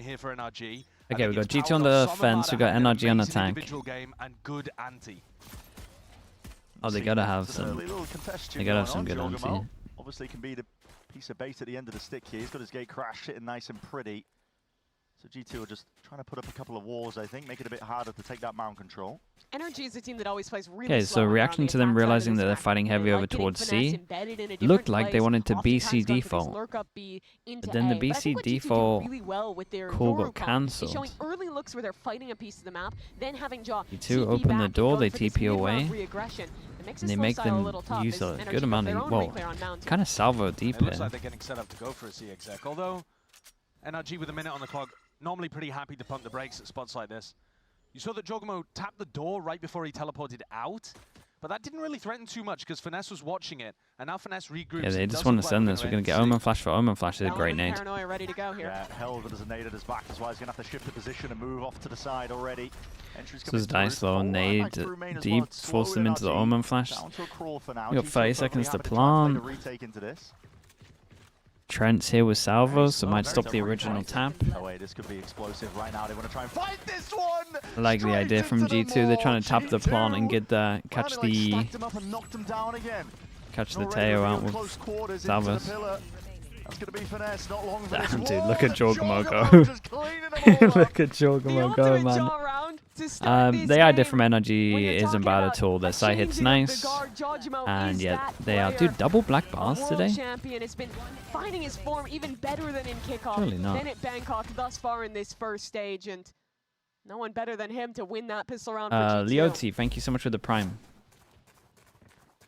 here for NRG. Okay, we've got G2 on the fence, we've got NRG on attack. Game and good anti. Oh, they gotta have some. They gotta have some good anti. Obviously, can be the piece of bait at the end of the stick here. He's got his gate crash sitting nice and pretty. So G2 are just trying to put up a couple of walls, I think, make it a bit harder to take that mound control. NRG is a team that always plays really Okay, so reaction to them realizing that they're fighting heavy over towards C, looked like they wanted to BC default. But then the BC default call got cancelled. Showing early looks where they're fighting a piece of the map, then having Jaw G2 open the door, they TP away, and they make them use a good amount of, well, kind of salvo deep here. It looks here. like they're getting set up to go for a C exec, although NRG with a minute on the clock, normally pretty happy to pump the brakes at spots like this. You saw that Jogomo tapped the door right before he teleported out, but that didn't really threaten too much because Finesse was watching it, and now Finesse regroups. Yeah, they just want to send this. We're going to get Omen Flash for Omen Flash. Is a great nade. Paranoia ready to go here. Yeah, Held as a nade at his back as well. He's going to have to shift the position and move off to the side already. This is Dice Low, nade deep, force them into the Omen Flash. We got 30 seconds to plant. Trent's here with salvo, so might stop the original tap. This could be explosive right now. They want to try and fight this one. I like the idea from G2. They're trying to tap the plant and get the catch the Teo out with salvos. That's going to be Finesse, not long for Damn, dude, look at Jorgamo go. Look at Jorgamo go, man. The idea from NRG isn't bad at all. Their side hit's nice. And yeah, they are. Dude, double black bars today? Champion has been finding his form even better than in kickoff. Really not. Than at Bangkok thus far in this first stage. And no one better than him to win that pistol round for G2. Leoti, thank you so much for the prime.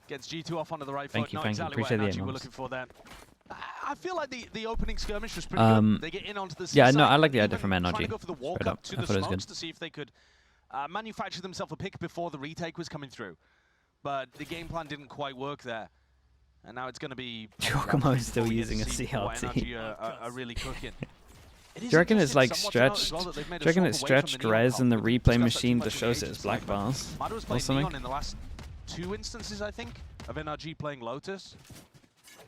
Gets G2 off onto the right foot. Thank you. Appreciate the 8 we're looking for that. I feel like the opening skirmish was pretty good. They get in onto the yeah, no, I like the idea from NRG. Trying to go for the walk up to the smokes to see if they could manufacture themselves a pick before the retake was coming through. But the game plan didn't quite work there. And now it's going to be... Giacomo is still using a CRT. NRG are really cooking. Do you reckon it's like stretched? Do you reckon it's stretched res in the replay machine that shows it as black bars or something? In the last 2 instances, I think, of NRG playing Lotus.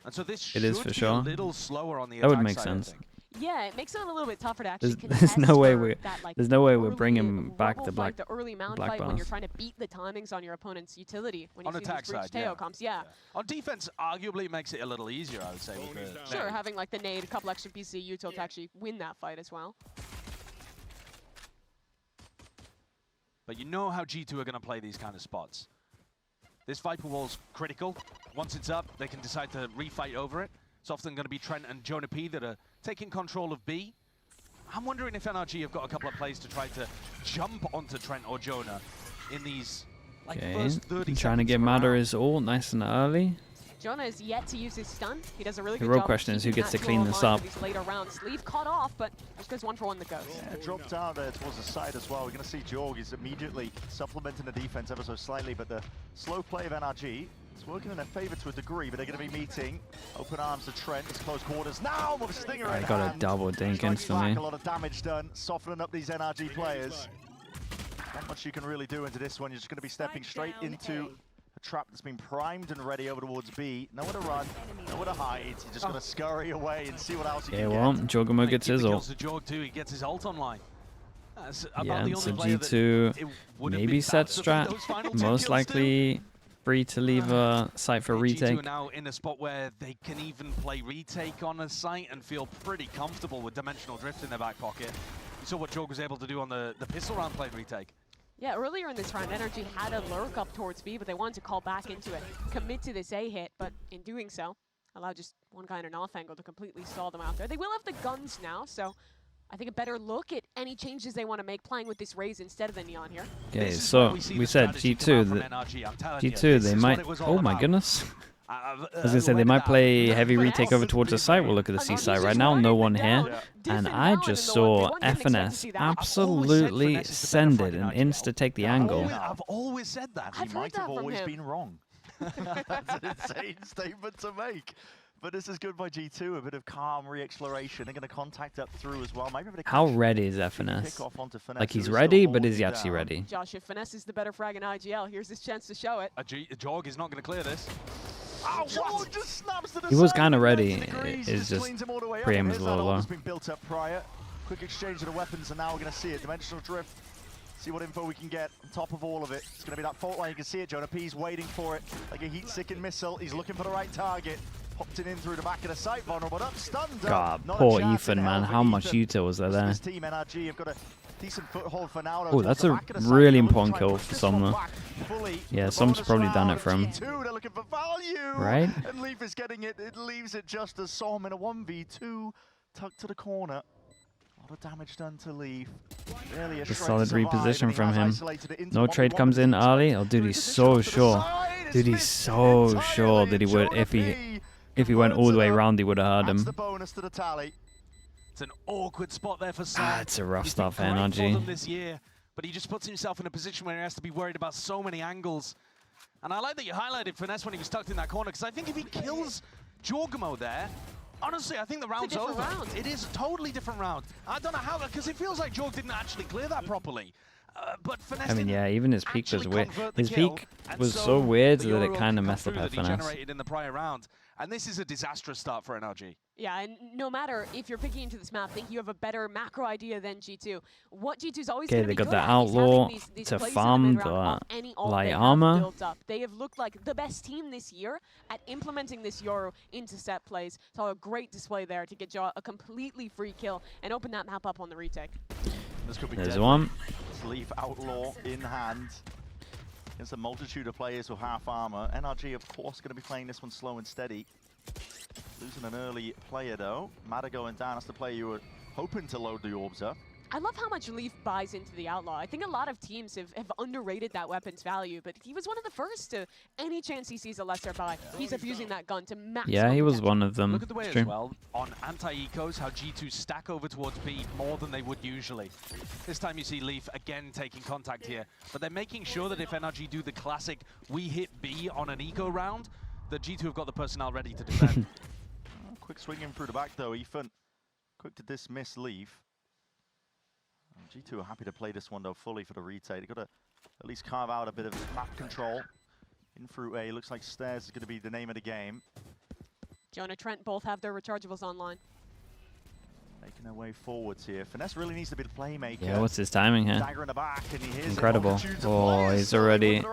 And so this it is for sure. A little slower on the that would make sense. Yeah, it makes it a little bit tougher to actually there's no way we're bringing back the black the early mount black fight bars. when you're trying to beat the timings on your opponent's utility when you see these breach Teo comps. Yeah. On defense, arguably it makes it a little easier, I would say. Sure, having like the nade, a couple extra pieces of util to actually win that fight as well. But you know how G2 are going to play these kind of spots. This Viper wall's critical. Once it's up, they can decide to refight over it. It's often going to be Trent and Jonah P that are taking control of B. I'm wondering if NRG have got a couple of plays to try to jump onto Trent or Jonah in these first 30 seconds. Trying to get Matter is all nice and early. Jonah is yet to use his stun. He does a really good job. The real job question is who gets to clean this up. These later rounds. Sleeve caught off, but just goes 1 for 1 that goes. Yeah, dropped out there towards the side as well. We're going to see Jorg is immediately supplementing the defense ever so slightly, but the slow play of NRG is working in their favor to a degree, but they're going to be meeting. Open arms to Trent. It's close quarters now with a stinger in hand. Got a double dink instantly. A lot of damage done, softening up these NRG players. Not much you can really do into this one. You're just going to be stepping straight into a trap that's been primed and ready over towards B. Nowhere to run, nowhere to hide. You're just going to scurry away and see what else you can get. Jogamo gets his ult. He gets his ult online. Yeah, so G2 maybe set strat. Most likely free to leave a site for retake. G2 are now in a spot where they can even play retake on a site and feel pretty comfortable with dimensional drift in their back pocket. You saw what Jorg was able to do on the pistol round playing retake. Yeah, earlier in this round, NRG had a lurk up towards B, but they wanted to call back into it, commit to this A hit, but in doing so, allow just one guy in an off angle to completely stall them out there. They will have the guns now, so I think a better look at any changes they want to make playing with this Raze instead of the Neon here. Okay, so we said G2, G2, they might, oh my goodness. I was going to say, they might play heavy retake over towards the site. We'll look at the C side right now. No one here. And I just saw FNS absolutely send it and insta-take the angle. I've always said that. He might have always been wrong. That's an insane statement to make. But this is good by G2, a bit of calm re-exploration. They're going to contact up through as well. Maybe how ready is FNS? Like he's ready, but is he actually ready? Josh, if Finesse is the better frag in IGL, here's his chance to show it. Jorg is not going to clear this. Oh, just snaps to the he was kind of ready. It's just pre-aim is a little low. Been built up prior. Quick exchange of the weapons, and now we're going to see it. Dimensional drift. See what info we can get on top of all of it. It's going to be that fault line. You can see it. Jonah P's waiting for it like a heat-sickened missile. He's looking for the right target. Popped it in through the back of the site. Vulnerable up, stunned. God, poor Ethan, man. How much util was there? This team NRG have got a decent foothold for now. Oh, that's a really important kill for Somna. Yeah, Som's probably done it for him. They're looking for value. Right? And Leaf is getting it. It leaves it just as Som in a 1v2. Tucked to the corner. A lot of damage done to Leaf. Really a solid reposition from him. No trade comes in early. Oh, dude, he's so sure. Dude, he's so sure that he would, if he went all the way around, he would have heard him. The bonus to the tally. It's an awkward spot there for Som. It's a rough He's start for been great NRG. them this year, but he just puts himself in a position where he has to be worried about so many angles. And I like that you highlighted Finesse when he was tucked in that corner, because I think if he kills Jorgamo there, honestly, I think the round's over. Round. It is a totally different round. I don't know how, because it feels like Jorg didn't actually clear that properly. But Finesse, I mean, yeah, even his peak was weird. His peak was so weird that it kind of messed up that Finesse. Generated in the prior round. And this is a disastrous start for NRG. Yeah, and no matter if you're picking into this map, I think you have a better macro idea than G2. What G2's always going to be they got good the at is outlaw having these to plays in the farm mid-round off any ult light they have armor. built up. They have looked like the best team this year at implementing this Euro into set plays. Saw a great display there to get Jaw a completely free kill and open that map up on the retake. This could be There's deadly. one. Leaf outlaw in hand. Against a multitude of players with half armor. NRG, of course, going to be playing this one slow and steady. Losing an early player, though. Mata going down. That's the player you were hoping to load the orbs up. I love how much Leaf buys into the Outlaw. I think a lot of teams have underrated that weapon's value, but he was one of the first to, any chance he sees a lesser buy, he's abusing that gun to max. Yeah, he was one of them. Look at the way as well, on anti-ecos, how G2 stack over towards B more than they would usually. This time you see Leaf again taking contact here, but they're making sure that if NRG do the classic, we hit B on an eco round, that G2 have got the personnel ready to defend. Quick swing in through the back, though. Ethan, quick to dismiss Leaf. G2 are happy to play this one, though, fully for the retake. They've got to at least carve out a bit of map control. In through A, looks like Stairs is going to be the name of the game. Jonah, Trent both have their rechargeables online. Making their way forwards here. Finesse really needs to be the playmaker. Yeah, what's his timing here? Dagger in the back, and he hears Incredible. it. Oh, he's already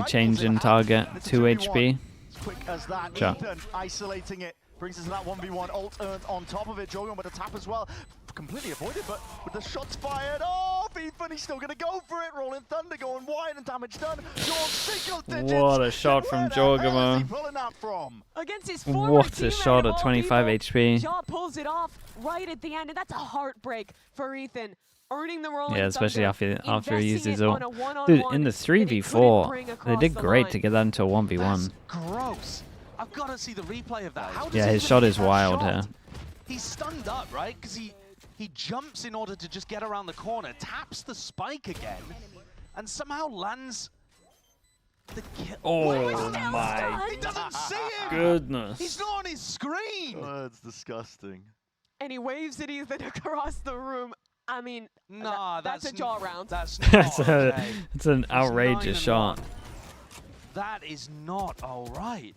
changing target. 2 HP. As quick as that, Sure. Ethan isolating it. Brings us to that 1v1. Ult earned on top of it. Jorgen with a tap as well. Completely avoided, but with the shots fired off, Ethan, he's still going to go for it. Rolling Thunder going wide and damage done. Jorg single digits. What a shot from Jorgamo. Pulling that from? Against his former What a teammate shot of at all 25 people, HP. Jaw pulls it off right at the end, and that's a heartbreak for Ethan. Earning the rolling Yeah, especially Thunder, after he used his investing it ult. on a one-on-one Dude, in the that he couldn't 3v4, bring they across did the great line. to get that into a 1v1. That's gross. I've got to see the replay of that. How does Yeah, he his even shot get is that wild shot? here. He's stunned up, right? Because he jumps in order to just get around the corner, taps the spike again, and somehow lands the kill. Oh my He doesn't see him! goodness. He's not on his screen! Oh, that's disgusting. And he waves at Ethan across the room. I mean, Nah, that's a jaw round. That's That's not okay. it's an outrageous shot. 9-1. That is not all right.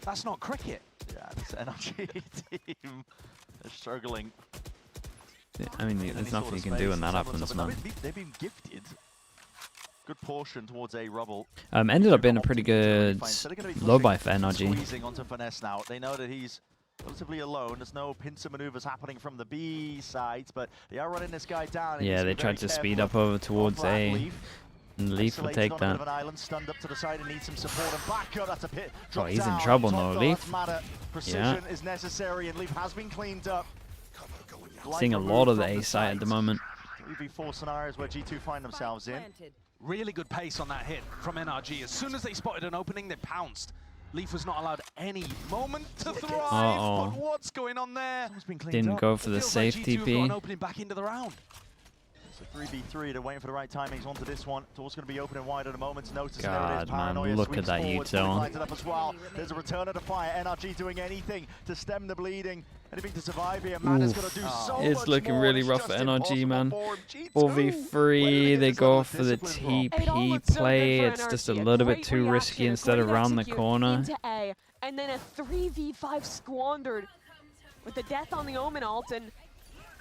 That's not cricket. Yeah, this NRG team is struggling. I mean, there's nothing you can do when that happens, man. They've been gifted good portion towards A rubble. Ended up being a pretty good low buy for NRG. Squeezing onto Finesse now. They know that he's relatively alone. There's no pincer maneuvers happening from the B side, but they are running this guy down. Yeah, they tried to speed up over towards A. And Leaf will take that. Stunned up to the side and needs some support and back up. That's a pit. Oh, he's in trouble now, Leaf. Precision is necessary, and Leaf has been cleaned up. Seeing a lot of the A site at the moment. 3v4 scenarios where G2 find themselves in. Really good pace on that hit from NRG. As soon as they spotted an opening, they pounced. Leaf was not allowed any moment to thrive. But what's going on there? Didn't go for the safe G2 have got TP. an opening back into the round. It's a 3v3. They're waiting for the right timings onto this one. Door's going to be open and wide at a moment's notice. God, man, look at that util. Up as well. There's a return of the fire. NRG doing anything to stem the bleeding. Anything to survive here. Mana's going to do so much It's looking more. really It's rough for just NRG, man. impossible for him. G2, 4v3, they go on for the discipline, bro. It all TP looked so good play. for It's just a NRG. little bit Great too risky reaction, instead of great around the execute corner. into A, and then a 3v5 squandered with the death on the Omen ult, and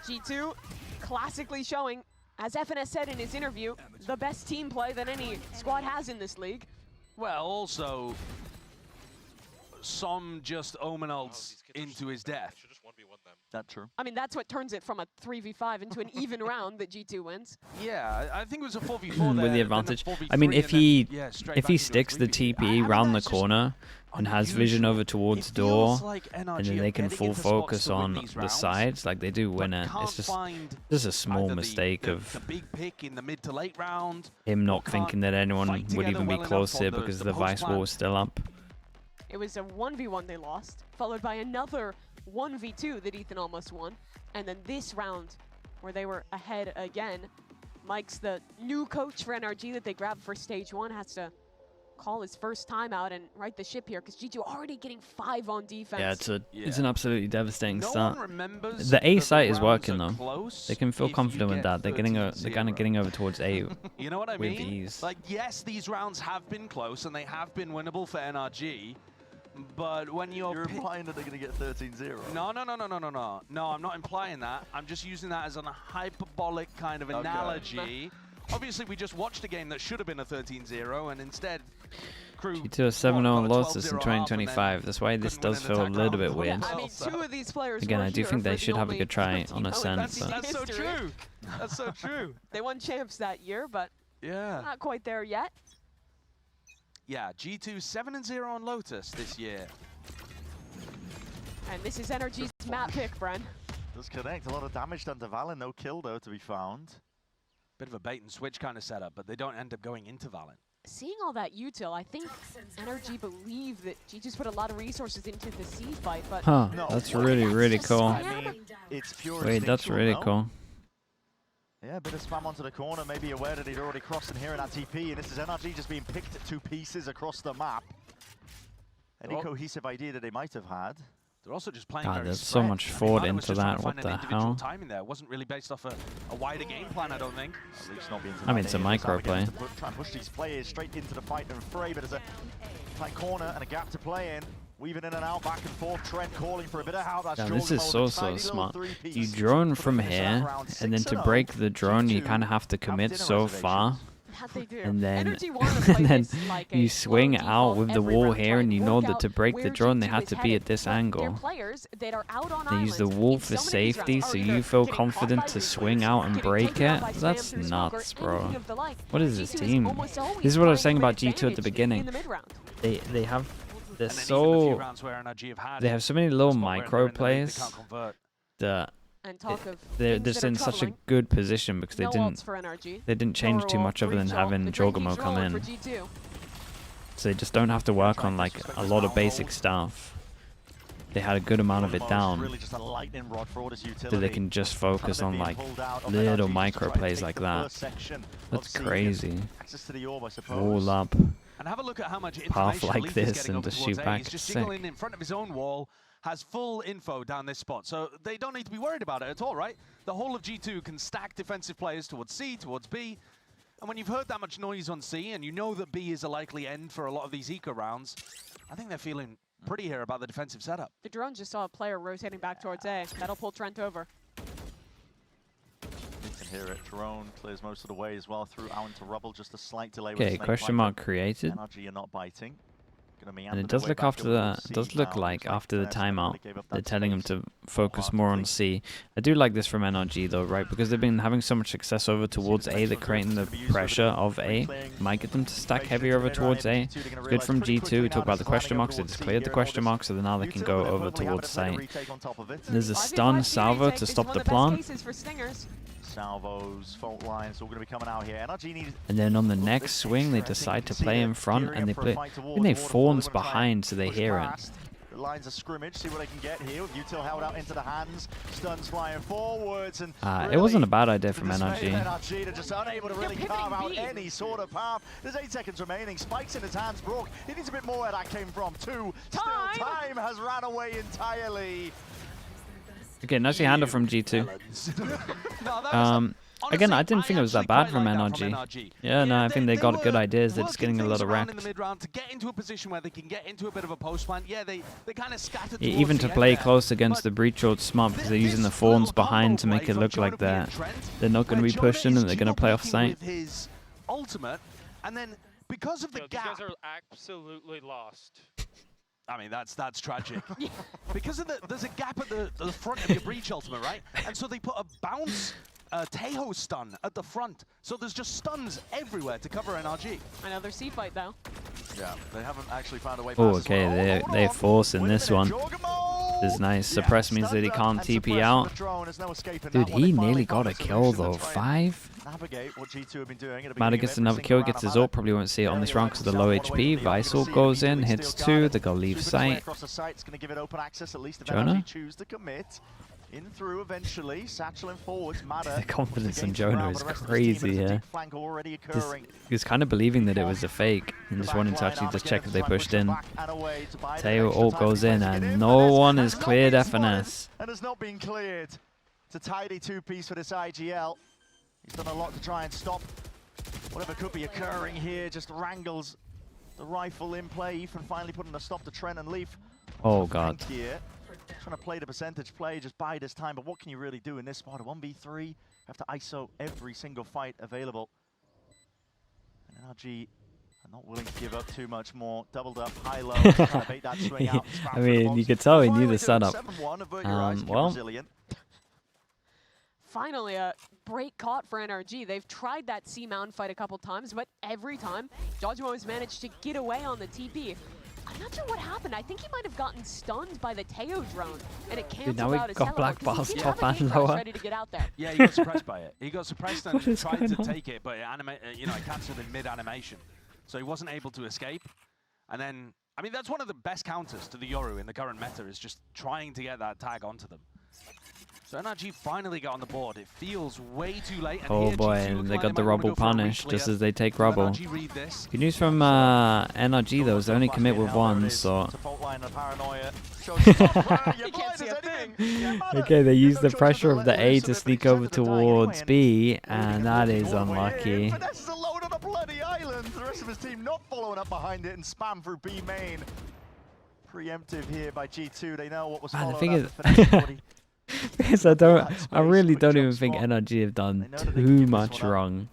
G2 classically showing, as FNS said in his interview, the best team play that any squad has in this league. Well, also, some just omen ults into his death. That's true. I mean, that's what turns it from a 3v5 into an even round that G2 wins. Yeah, I think it was a 4v4 with the advantage. I mean, if he sticks the TP round the corner and has vision over towards door, and then they can full focus on the sides, like they do win it. It's just a small mistake of the big pick in the mid to late round, him not thinking that anyone would even be close here because the Vice Wall was still up. It was a 1v1 they lost, followed by another 1v2 that Ethan almost won. And then this round, where they were ahead again, Mike's the new coach for NRG that they grabbed for stage 1, has to call his first time out and right the ship here, because G2 already getting 5 on defense. Yeah, it's an absolutely devastating start. Remembers the A site is rounds working are though. close They can feel if confident you with get that. They're kind of getting over towards A you know what I with mean? ease. Like, yes, these rounds have been close and they have been winnable for NRG, but when you're implying that they're going to get 13-0. No, I'm not implying that. I'm just using that as a hyperbolic kind of analogy. Obviously, we just watched a game that should have been a 13-0, and instead, Crew G2 is 7-0 on Lotus in 2025. That's why this does feel a little bit weird. I mean, 2 of these players Again, were I do here think they for should the have a only good try 15 on Ascent. That's so true. That's so true. They won champs that year, but Yeah. not quite there yet. Yeah, G2 7-0 on Lotus this year. And this is NRG's map pick, Bren. Does connect. A lot of damage done to Valen. No kill, though, to be found. Bit of a bait and switch kind of setup, but they don't end up going into Valen. Seeing all that util, I think NRG believe that G2's put a lot of resources into the C fight, but Huh, No, that's what? really cool. I mean, it's pure Wait, that's instinctual, really no? cool. Yeah, a bit of spam onto the corner, maybe aware that he'd already crossed in here in that TP, and this is NRG just being picked at 2 pieces across the map. Any cohesive idea that they might have had? They're also just playing God, very there's so spread. much I mean, thought Valen was into just trying that. to What find an the individual hell? timing there. It wasn't really based off a wider game plan, I don't think. At least not being I mean, it's a micro play. Try and push these players straight into the fight and fray, but there's a tight corner and a gap to play in. Weaving in and out, back and forth. Trent calling for a bit of help. That's Yeah, this is so smart. You drone from here, and then to break the drone, you kind of have to commit so far. that they do. And then, NRG wanted to play and then this like you a swing slow out default with the every wall round, here, try and you work know that out to break the where drone, they G2 have is to be headed. at this But their angle. players that are out on They use the islands wall in for some of these safety, rounds so are you either feel getting confident caught by to replays, swing out and getting break taken out it. by spam That's through smoke, or nuts, bro. anything of the like. What is this G2 team? almost always This is what I was playing saying about with G2 at the advantage beginning. in the mid-round. They're And then even a few so rounds where NRG have had they have so many little a spot where micro they're in the lead, they plays can't convert. that And talk of they're things just that are in such a troubling. good position because they No didn't ults for NRG. change too Thorough much other than breach ult. having The train Jogamo keeps come rolling for in. G2. So they just don't have to work on like a lot of basic stuff. They had a good amount of it down, Really just a lightning rod for all this so utility. they can just focus on like little micro plays like that. That's crazy. Access to the orb, I suppose. All up. And have a look at how much Path information like Leaf is this getting and over to towards shoot A. back, He's just sick. signaling in front of his own wall, has full info down this spot, so they don't need to be worried about it at all, right? The whole of G2 can stack defensive players towards C, towards B, and when you've heard that much noise on C, and you know that B is a likely end for a lot of these eco rounds, I think they're feeling pretty here about the defensive setup. The drone just saw a player rotating back towards A. That'll pull Trent over. You can hear it. Drone clears most of the way as well through out into rubble. Just a slight delay. Okay, question mark created. NRG are not biting. And it does look after the like after the timeout, they're telling him to focus more on C. I do like this from NRG though, right? Because they've been having so much success over towards A, they're creating the pressure of A. Might get them to stack heavier over towards A. It's good from G2. We talk about the question marks. They just cleared the question marks, so now they can go over towards site. There's a stun salvo to stop the plant. Salvos, fault lines, all going to be coming out here. NRG needs. And then on the next swing, they decide to play in front, and they play. I think they fawns behind, so they hear it. The lines of scrimmage, see what they can get here. Util held out into the hands, stuns flying forwards, and it wasn't a bad idea from NRG. NRG. NRG, they're just unable to really carve out any sort of path. There's 8 seconds remaining. Spikes in his hands, Brook. He needs a bit more where that came from. 2. Still, time has ran away entirely. Okay, nicely handled from G2. Again, I didn't think it was that bad from NRG. Yeah, no, I think they got good ideas. They're just getting a lot of wrecked. To get into a position where they can get into a bit of a post plant. Yeah, they kind of scattered. Even to play close against the breach, it's smart because they're using the Fawns behind to make it look like they're not going to be pushed in and they're going to play off site. His ultimate, and then because of the gap, these guys are absolutely lost. I mean, that's tragic. Because of there's a gap at the front of your breach ultimate, right? And so they put a bounce Tejo stun at the front. So there's just stuns everywhere to cover NRG. Another C fight though. Yeah, they haven't actually found a way past. Oh, okay, they're forcing this one. This is nice. Suppress means that he can't TP out. Dude, he nearly got a kill though. 5? Mada gets another kill, gets his ult. Probably won't see it on this round because of the low HP. Vice goes in, hits 2. They gotta leave sight. Jonah? In through eventually, satcheling forwards, Mada. The confidence in Jonah is crazy here. He's kind of believing that it was a fake and just wanting to actually just check if they pushed in. Teo ult goes in and no one is cleared FNS. And has not been cleared. It's a tidy 2-piece for this IGL. He's done a lot to try and stop whatever could be occurring here. Just wrangles the rifle in play. Ethan finally putting a stop to Trent and Leaf. Oh god. Trying to play the percentage play, just buy this time, but what can you really do in this spot? A 1v3, have to ISO every single fight available. And NRG are not willing to give up too much more. Doubled up, high-low, trying to bait that swing out. I mean, you could tell he knew the setup. Well, finally a break caught for NRG. They've tried that C-Mountain fight a couple times, but every time, Jojimo has managed to get away on the TP. I'm not sure what happened. I think he might have gotten stunned by the Teo drone, and it canceled out his got black bars top and lower. Ready to get out there. Yeah, he got suppressed by it. He got suppressed and tried to take it, but it cancelled in mid-animation. So he wasn't able to escape. And then, I mean, that's one of the best counters to the Yoru in the current meta, is just trying to get that tag onto them. So NRG finally got on the board. It feels way too late. And oh boy, and they got the rubble punish just as they take rubble. Good news from NRG though, is they only commit with 1, so... Okay, they use the pressure of the A to sneak over towards B, and that is unlucky. Vanessa's alone on a bloody island. The rest of his team not following up behind it and spam through B main. Preemptive here by G2. They know what was following up. Because I really don't even think NRG have done too much wrong.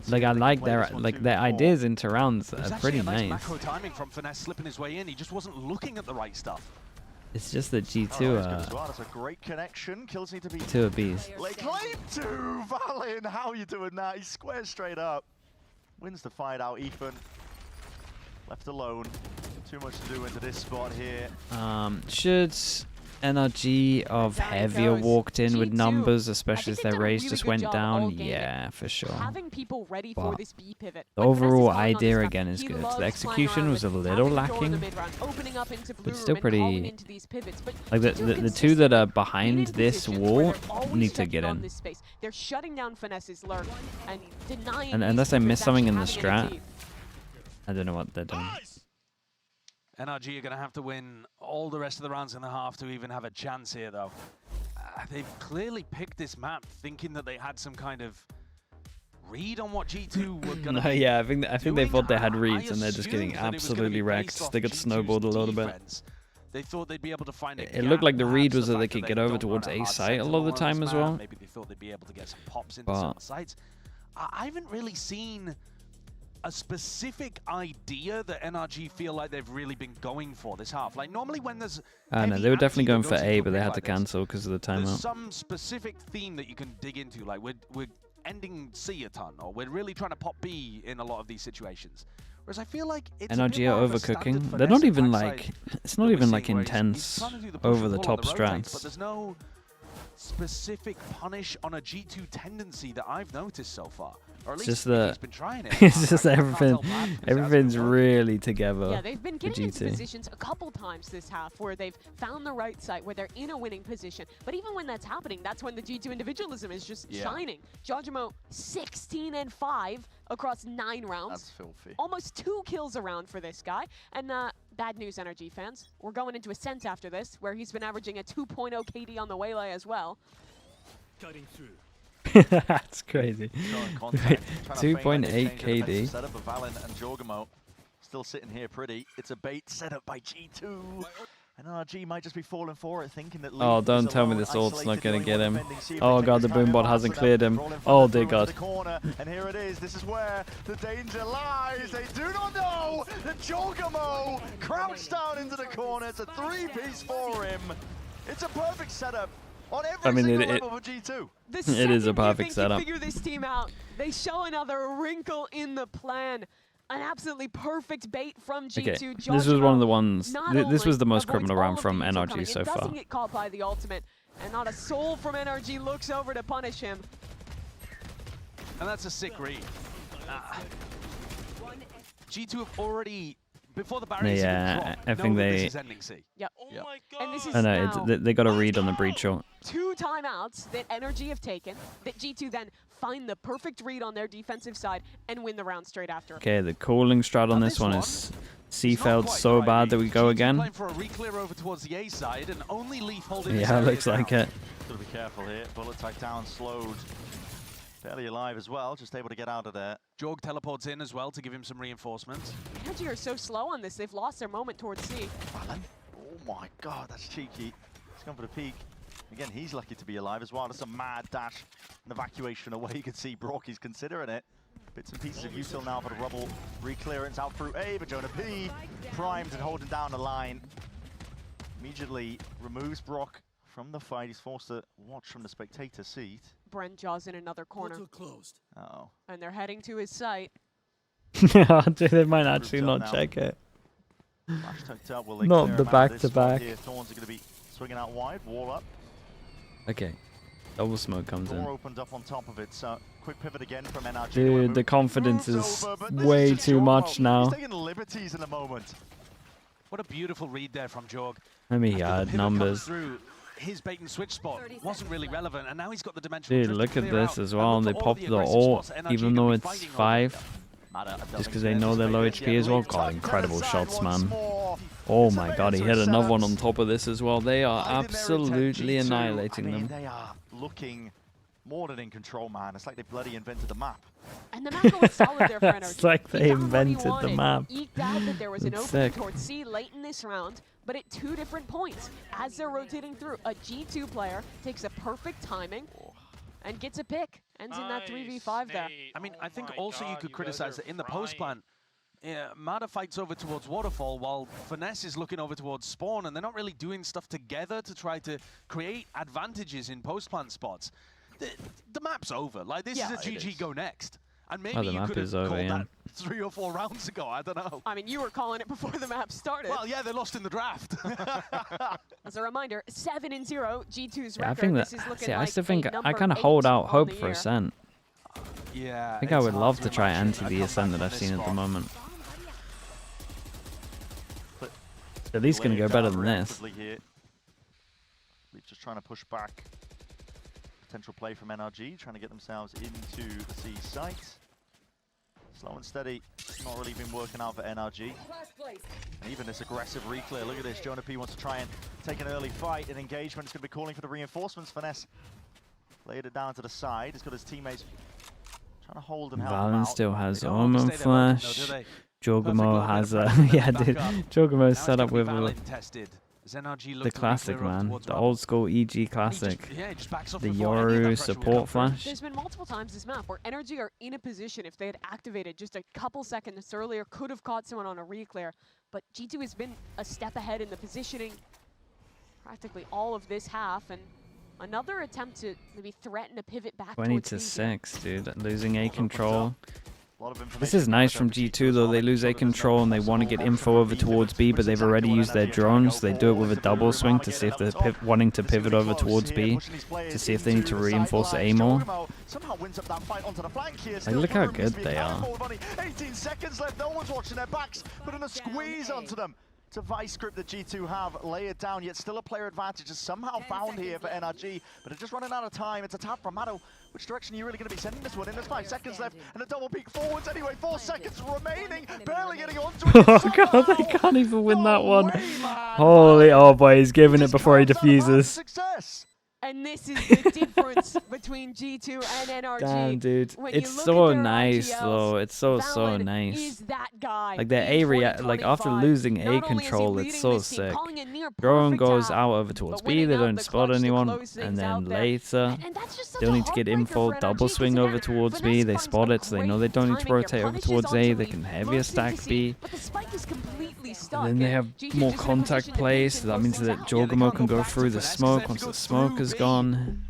Like, I like their ideas into rounds are pretty nice. Macro timing from Finesse slipping his way in. He just wasn't looking at the right stuff. It's just that G2 that's a great connection. Kills need to be 2 a beast. Like claim 2, Valin. How are you doing that? He squares straight up. Wins the fight out, Ethan. Left alone. Too much to do into this spot here. Should NRG of Heavier walked in with numbers, especially as their raise just went down? Yeah, for sure. Having people ready for this B pivot. The overall idea again is good. The execution was a little lacking, but still pretty... Like the two that are behind this wall need to get in. They're shutting down Finesse's lurk and denying. And unless I miss something in the strat, I don't know what they're doing. NRG are going to have to win all the rest of the rounds in the half to even have a chance here, though. They've clearly picked this map thinking that they had some kind of read on what G2 were going to be yeah, I think they thought they had reads, and they're just getting absolutely wrecked. They got snowballed a little bit. They thought they'd be able to find it looked like the read was that they could get over towards A site a lot of the time as well. Maybe they thought they'd be able to get some pops into some sites. I haven't really seen a specific idea that NRG feel like they've really been going for this half. Like normally when there's no, they were definitely going for A, but they had to cancel because of the timeout. There's some specific theme that you can dig into, like we're ending C a ton, or we're really trying to pop B in a lot of these situations. Whereas I feel like it's NRG are overcooking. They're not even like, it's not even like intense over the top strats. But there's no specific punish on a G2 tendency that I've noticed so far. Or at least just the, he's been trying it. it's just everything's really together. Yeah, they've been getting into positions a couple times this half where they've found the right site, where they're in a winning position. But even when that's happening, that's when the G2 individualism is just shining. Jojimo 16-5 across 9 rounds. That's filthy. Almost 2 kills around for this guy. And Bad news, NRG fans. We're going into Ascent after this, where he's been averaging a 2.0 KD on the Waylay as well. Cutting through. That's crazy. 2.8 KD. Setup of Valen and Jorgamo still sitting here pretty. It's a bait set up by G2. And NRG might just be falling for it, thinking that Oh, don't tell me this ult's not going to get him. Oh god, the boombot hasn't cleared him. Oh dear god. And here it is. This is where the danger lies. They do not know that Jorgamo crouched down into the corner. It's a 3-piece for him. It's a perfect setup on every single level for G2. It is a perfect setup. Figure this team out. They show another wrinkle in the plan. An absolutely perfect bait from G2. Okay, this was one of the ones. This was the most criminal round from NRG so far. Doesn't get caught by the ultimate, and not a soul from NRG looks over to punish him. And that's a sick read. G2 have already, before the barriers Yeah, I think know that they. this is ending C. Yep. Oh my god. And this is I know now they got a read on the breach shot. 2 timeouts that NRG have taken, that G2 then find the perfect read on their defensive side and win the round straight after. Okay, the cooling strat on this one is C-failed so bad that we go again. For a re-clear over towards the A side and only Leaf holding Yeah, looks like it. Gotta be careful here. Bullet tag down, slowed. Fairly alive as well, just able to get out of there. Jorg teleports in as well to give him some reinforcements. NRG are so slow on this, they've lost their moment towards C. Valen. Oh my god, that's cheeky. He's gone for the peek. Again, he's lucky to be alive as well. That's a mad dash and evacuation away. You can see Brocky's considering it. Bits and pieces of util now for the rubble. Re-clearance out through A, but Jonah P primed and holding down the line. Immediately removes Brock from the fight. He's forced to watch from the spectator seat. Bren Jaws in another corner. Closed. Uh-oh. And they're heading to his site. Dude, they might actually not check it. Flash tucked up. Will they Not clear the him out of this back-to-back. spot here? Thorns are going to be swinging out wide. Wall up. Okay, double smoke comes Door in. opened up on top of it, so quick pivot again from NRG. Dude, the confidence is way too much now. He's taking liberties in the moment. What a beautiful read there from Jorg. Let me After the add pivot numbers. comes through, his bait and switch spot wasn't really relevant, and now he's got the dimensional Dude, drift to look at clear this out. as well, and look they for all pop the the aggressive ult, spots NRG even gonna though be it's fighting over. 5. Just because they know they're low HP as well. God, incredible shots, man. Oh my god, he hit another one on top of this as well. They are absolutely annihilating them. They are looking more than in control, man. It's like they bloody invented the map. And the map was solid there for NRG. It's like He they found what he invented the wanted. map. Eked out that there was an It's opening sick. towards C late in this round, but at 2 different points. As they're rotating through, a G2 player takes a perfect timing and gets a pick. Ends in that 3v5 there. I mean, I think also you could criticize that in the post plan, Mada fights over towards Waterfall while Finesse is looking over towards Spawn, and they're not really doing stuff together to try to create advantages in post plan spots. The map's over. Like, this is a GG go next. And maybe the you map could is have over, called yeah. that 3 or 4 rounds ago. I don't know. I mean, you were calling it before the map started. Well, yeah, they lost in the draft. As a reminder, 7-0, G2's Yeah, I record. think that. This is looking See, I like still think a I kind of number hold 8 out on hope the for year. Ascent. Yeah. I think I it's would hard love to try imagine anti a the comeback Ascent that from I've this seen at the spot. moment. At least going to go better than this. Here. Leaf just trying to push back. Potential play from NRG, trying to get themselves into the C site. Slow and steady, not really been working out for NRG. And even this aggressive re-clear, look at this, Jonah P wants to try and take an early fight, and engagement is going to be calling for the reinforcements. Finesse laid it down to the side, he's got his teammates trying to hold and help him Valen out. still has They don't always Omen stay there long, though, do Flash. they? Jogamo Perfect has little a. bit of pressure, Yeah, then dude. back up. Jogamo's Now set it's up gonna with be Valen tested. As NRG look the to classic, re-clear over man. towards The Rubble. old school EG And he classic. he just backs off The before any of that Yoru pressure will support come through. flash. There's been multiple times this map where NRG are in a position, if they had activated just a couple seconds earlier, could have caught someone on a re-clear. But G2 has been a step ahead in the positioning practically all of this half, and another attempt to maybe threaten a pivot back 20 towards to B. 6, dude. Losing A control. A lot of This information is nice coming from up for G2 though. as They well. lose A Sure that there's no control and they want to possible get info over towards B, but they've already used their drones. They do it with a double swing to see if they're wanting to pivot over towards B, to see if they need to reinforce A more. Like, look how good they are. 18 seconds left, no one's watching their backs, but in a squeeze onto them. It's a vice script that G2 have layered down, yet still a player advantage is somehow found here for NRG, but they're just running out of time. It's a tap from Mado Which direction are you really going to be sending this one in? There's 5 seconds left, and a double peek forwards anyway. 4 seconds remaining, barely getting onto it. Oh god, they can't even win that one. Holy, oh boy, he's giving it before he defuses. Success. And this is the difference between G2 and NRG. Damn, dude. When It's you look so at their nice, RGLs, though. It's so Valen nice. is that guy. Like, their in A react, like, after 2025. losing A Not only is he control, it's leading so this team, sick. calling a near Drone perfect goes half, out over towards but B, winning they out don't the spot clutch to anyone, close and things then out there. later, And that's just such they'll a need to get heartbreaker info, for double NRG, swing 'cause over again, towards B, Finesse they finds spot a it, so they know great they don't need to timing here, rotate over punishes towards onto A, they lead, can heavier bursts into stack C, B, but the spike is completely stuck, and then they have G2 more just in a contact position to play, pinch so and that close means things that out. Jorgamo can go back to through the Finesse, smoke they have once to the go smoke through is B. gone.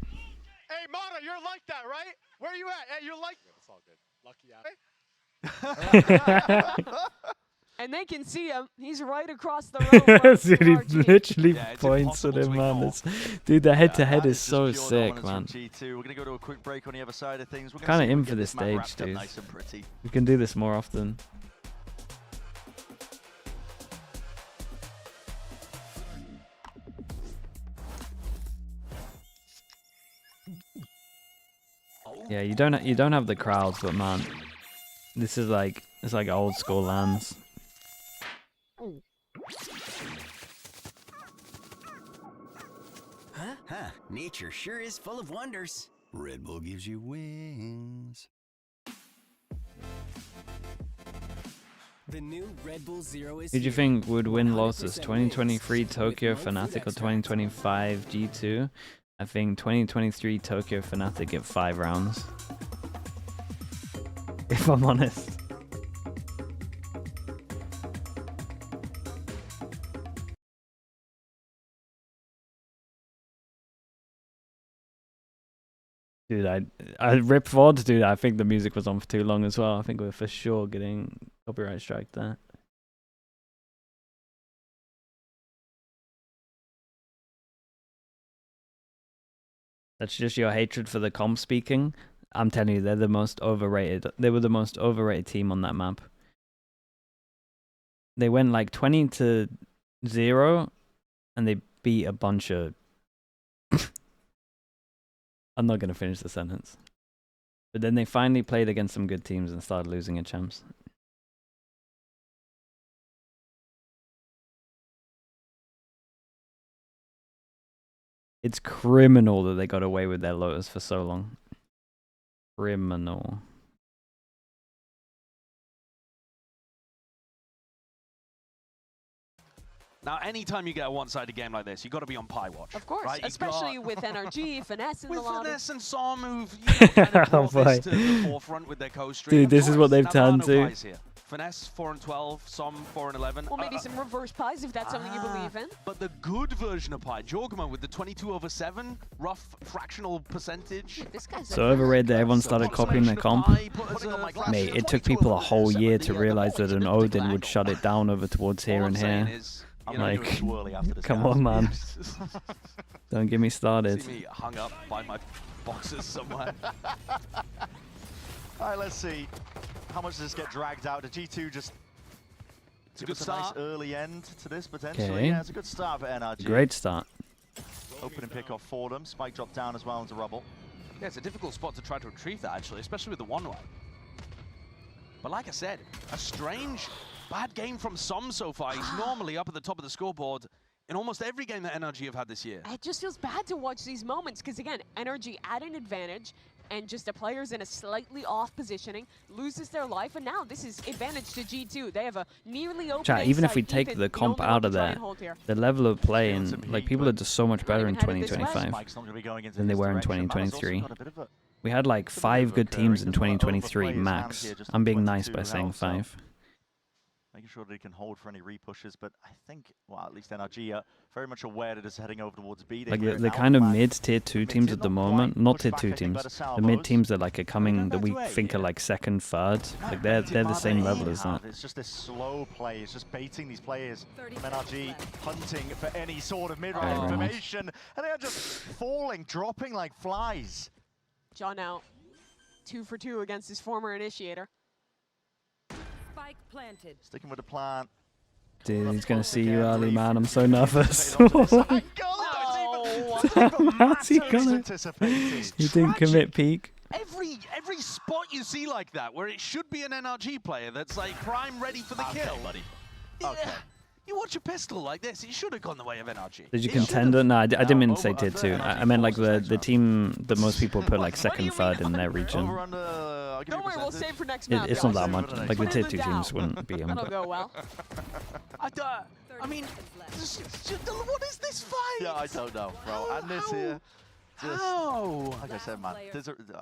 Hey, Mana, you're like that, right? Where are you at? Hey, you're like. It's all good. Lucky And they can see him. He's right across the road from Dude, he NRG. literally Yeah, it's points at impossible to him, man. ignore. Dude, the head-to-head That is just so pure sick, dominance man. from G2. We're going to go to a quick break on the other side of things. We're Kinda gonna see if in we for can get this map stage, wrapped up dude. nice and pretty. We can do this more often. Yeah, you don't have the crowds, but man, this is like it's like old school lands. Huh, nature sure is full of wonders. Red Bull gives you wings. The new Red Bull Zero is Who do you here. think would win 100% Lotus? 2023 wins, Tokyo with no Fnatic food or extracts. 2025 G2? I think 2023 Tokyo Fnatic get 5 rounds. If I'm honest. Dude, I ripped VOD, dude. I think the music was on for too long as well. I think we're for sure getting copyright strike there. That's just your hatred for the comp speaking. I'm telling you, they're the most overrated. They were the most overrated team on that map. They went like 20-0, and they beat a bunch of... I'm not going to finish the sentence. But then they finally played against some good teams and started losing at champs. It's criminal that they got away with their Lotus for so long. Criminal. Now, anytime you get a one-sided game like this, you've got to be on pie watch. Of course, right? especially with NRG, Finesse in the with lobby. Finesse and Som, who've kind of Oh, brought this boy. to the forefront with their co-stream. Dude, Of this is what course. they've Now, there are turned no to. pies here. Finesse 4-12, Som 4-11. Or maybe some reverse pies if that's something you believe in. But the good version of pie, Jorgamo with the 22/7, rough fractional percentage. This guy's So overrated that everyone started What copying their version of comp. pie put as a fraction Mate, of it took 22 people a over whole 7 year with to the realize that an points in a Odin particular would shut angle. it down over towards here All and I'm saying here. is, I'm you know, going to Like, do a swirly after this. Come guys. on, man. yes. Don't get me started. See me hung up by my boxes somewhere. All right, let's see. How much does this get dragged out? Did G2 just... It's a give good us a nice start. early end to this, potentially? Okay. Yeah, it's a good start for NRG. Great start. Opening pick-off for them. Spike dropped down as well into rubble. Yeah, it's a difficult spot to try to retrieve that, actually, especially with the one-way. But like I said, a strange, bad game from Som so far. He's normally up at the top of the scoreboard in almost every game that NRG have had this year. It just feels bad to watch these moments because, again, NRG at an advantage and just the players in a slightly off positioning loses their life. And now this is advantage to G2. They have a nearly open Chat, even if A we site. take Ethan, the comp only one out to of try there, and hold here. the level of play Feeling some and like heat, people but are just so much better in even headed this way. 2025. Spike's not going to be going into Than they his were in direction. Man's also 2023. got a bit of a- We had like Some 5 bit good of teams in occurring as well. 2023 Overplay his hands max. here, just I'm on being nice 22 by saying health, so 5. making sure that he can hold for any repushes, but I think, well, at least NRG are very much aware that it's heading over towards B. They Like clear the it out kind of flat. mid tier 2 teams at the moment, not tier 2 teams, the mid teams that like are coming that we think are like second, third, like they're the same level as that. It's just this slow play. It's just baiting these players. NRG hunting for any sort of mid-range Very nice. information, and they are just falling, dropping like flies. John out 2 for 2 against his former initiator. Spike planted. Sticking with the plan. Dude, he's gonna see you early, man. I'm so nervous. Oh, No. How's he gonna? anticipated. He didn't commit peak. every spot you see like that, where it should be an NRG player that's like prime ready for the kill. buddy. Yeah. Okay. You watch a pistol like this, it should have gone the way of NRG. Did you It contender? No, I didn't mean to say over tier under 2. NRG I meant like forces the next team that most people put like What do second, you third mean in their Over region. under, I'll give you Don't worry, we'll percentage. save for next map. It's not guys. that much. Like the Put tier it 2 down. teams wouldn't be That'll but go well. I mean, what is this fight? Yeah, I don't know, bro. And this here, just How? like I said, man.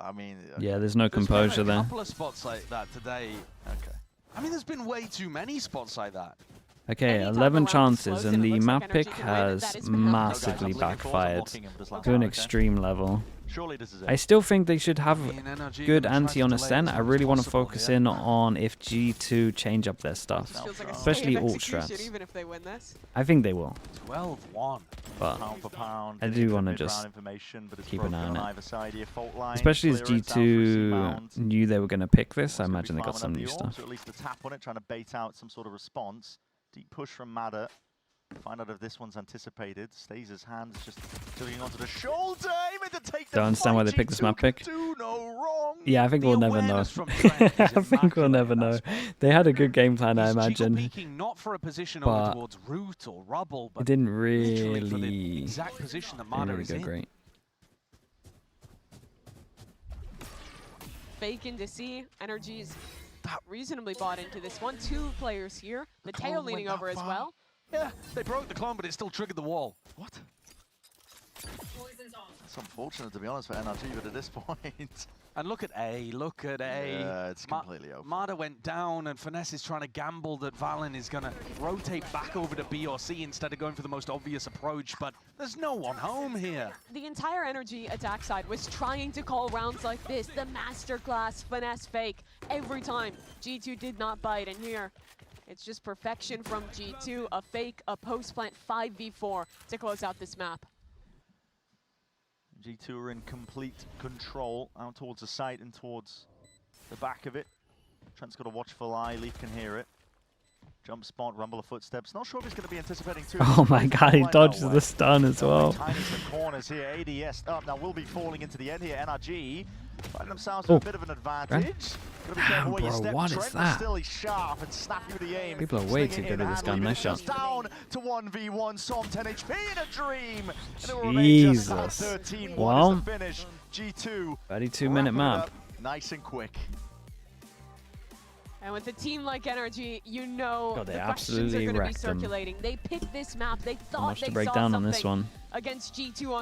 I mean, yeah, there's no composure There's been there. a couple of spots like that today. okay. I mean, there's been way too many spots like that. Okay, Anytime 11 around chances, slows and and it the looks like map NRG pick can win, that has has been enough. massively No, guys, I'm looking forward to backfired watching him this last to an round, okay? extreme level. Surely this is it. I still think they should have I mean, NRG good gonna try anti to on delay ascent. as I much really as want to possible focus here. in on if G2 change up their stuff. Feels like a Especially state of ult execution, strats. even if they win this. I think they will, 12-1. but Pound for pound. I getting do good wanna mid-round just information, but it's keep an eye broken on it. either side here. Fault line, especially as clearance out for a C G2 mount. knew they were going to pick this, I It's gonna be imagine they got farming some up new the orb, stuff. so at least a tap on it, trying to bait out some sort of response. Deep push from Madder. Find out if this one's anticipated. Stays his hands just tilting onto the shoulder, aiming to take the Don't understand why they fight. picked this G2 map can pick. do no wrong. Yeah, I think The we'll never know. awareness from Trent I is think we'll never immaculate in know. that spot. They had a good game plan, I He's imagine. jiggle-peeking not for a position but over towards root or rubble, but It didn't literally for the really, exact position that didn't Marta really is go in. great. Fake into C. NRG's reasonably bought into this one. 2 players here. The clone tail leaning went over that as far. well. Yeah, they broke the clone, but it still triggered the wall. What? It's unfortunate, to be honest, for NRG, but at this point... And look at A, look at A. Yeah, it's completely over. Marta went down, and Finesse is trying to gamble that Valen is going to rotate back over to B or C instead of going for the most obvious approach, but there's no one home here. The entire NRG attack side was trying to call rounds like this, the masterclass finesse fake, every time. G2 did not bite, and here, it's just perfection from G2, a fake, a post-plant 5v4 to close out this map. G2 are in complete control out towards the site and towards the back of it. Trent's got a watchful eye, Leaf can hear it. Jump spot, rumble of footsteps. Not sure if he's going to be anticipating too. Oh my god, he dodges the stun as well. Tiny some corners here. ADS up. Now will be falling into the end here. NRG finding themselves with a bit of an advantage. Gotta be careful where you Bro, step. what is Trent that? Still he's sharp and snappy with the aim. People are way Sling too it good in at this hand, gun. leaving Nice it shot. just down to 1v1. Som 10 HP in a dream. And it will remain just at Jesus. 13. Well, What is the finish? G2. 32-minute wrapping it map. up Nice and quick. And with a team like NRG, you know God, they the questions are absolutely going to be wrecked them. circulating. They picked this map. They Not thought much they to break saw down on something this one. against G2 on